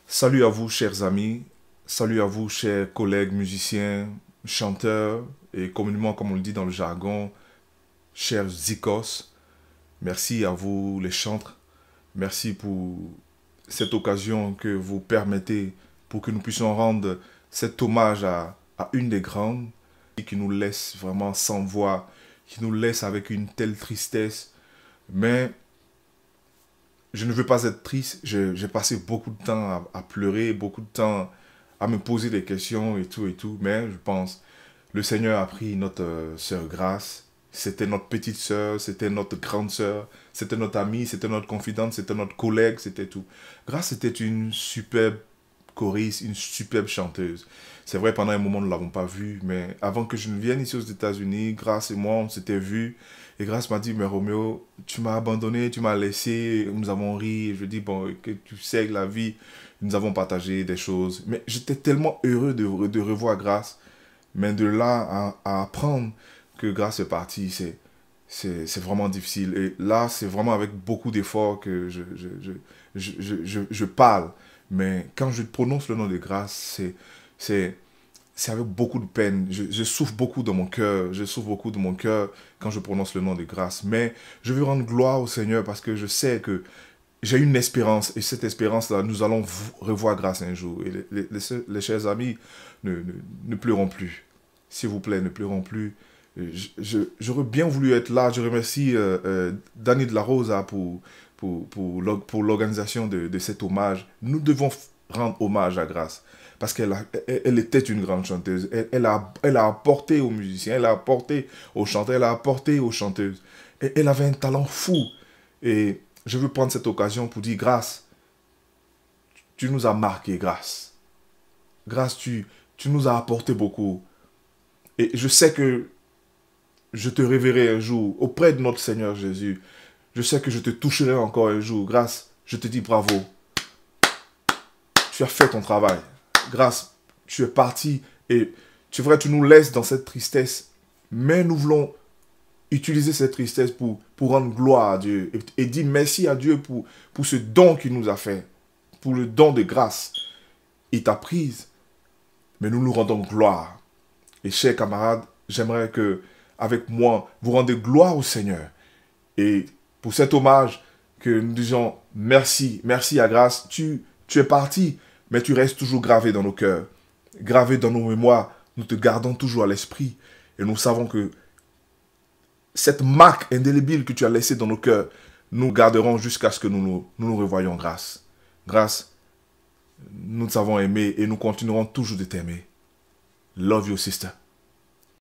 Salut à vous, chers amis. Salut à vous, chers collègues musiciens, chanteurs et communément, comme on le dit dans le jargon, chers zikos. Merci à vous, les chantres. Merci pour cette occasion que vous permettez pour que nous puissions rendre cet hommage à une des grandes qui nous laisse vraiment sans voix, qui nous laisse avec une telle tristesse. Mais je ne veux pas être triste. J'ai passé beaucoup de temps à pleurer, beaucoup de temps à me poser des questions et tout et tout. Mais je pense, le Seigneur a pris notre sœur Grâce. C'était notre petite sœur, c'était notre grande sœur, c'était notre amie, c'était notre confidente, c'était notre collègue, c'était tout. Grâce était une superbe choriste, une superbe chanteuse. C'est vrai, pendant un moment, nous ne l'avons pas vue, mais avant que je ne vienne ici aux États-Unis, Grâce et moi, on s'était vus. Et Grâce m'a dit, mais Roméo, tu m'as abandonné, tu m'as laissé, nous avons ri. Et je dis, bon, que tu sais que la vie, nous avons partagé des choses. Mais j'étais tellement heureux de revoir Grâce. Mais de là à apprendre que Grâce est partie, c'est vraiment difficile. Et là, c'est vraiment avec beaucoup d'efforts que je parle. Mais quand je prononce le nom de Grâce, c'est c'est avec beaucoup de peine. Je souffre beaucoup dans mon cœur. Je souffre beaucoup de mon cœur quand je prononce le nom de Grâce. Mais je veux rendre gloire au Seigneur parce que je sais que j'ai une espérance. Et cette espérance-là, nous allons revoir Grâce un jour. Et les chers amis, ne pleurons plus. S'il vous plaît, ne pleurons plus. J'aurais bien voulu être là. Je remercie Danny de la Rosa pour l'organisation de cet hommage. Nous devons rendre hommage à Grâce. Parce elle était une grande chanteuse. Elle a apporté aux musiciens, elle a apporté aux chanteurs, elle a apporté aux chanteuses. Et elle avait un talent fou. Et je veux prendre cette occasion pour dire Grâce, tu nous as marqué, Grâce. Grâce, tu nous as apporté beaucoup. Et je sais que je te reverrai un jour auprès de notre Seigneur Jésus. Je sais que je te toucherai encore un jour. Grâce, je te dis bravo. Tu as fait ton travail. Grâce, tu es parti et tu vrai, tu nous laisses dans cette tristesse. Mais nous voulons utiliser cette tristesse pour rendre gloire à Dieu et dire merci à Dieu pour ce don qu'il nous a fait, pour le don de grâce. Il t'a prise, mais nous nous rendons gloire. Et chers camarades, j'aimerais que, avec moi, vous rendez gloire au Seigneur. Et pour cet hommage, que nous disons merci, merci à grâce. Tu es parti, mais tu restes toujours gravé dans nos cœurs, gravé dans nos mémoires. Nous te gardons toujours à l'esprit. Et nous savons que cette marque indélébile que tu as laissée dans nos cœurs, nous garderons jusqu'à ce que nous revoyions grâce. Grâce, nous t'avons aimé et nous continuerons toujours de t'aimer. Love you, sister.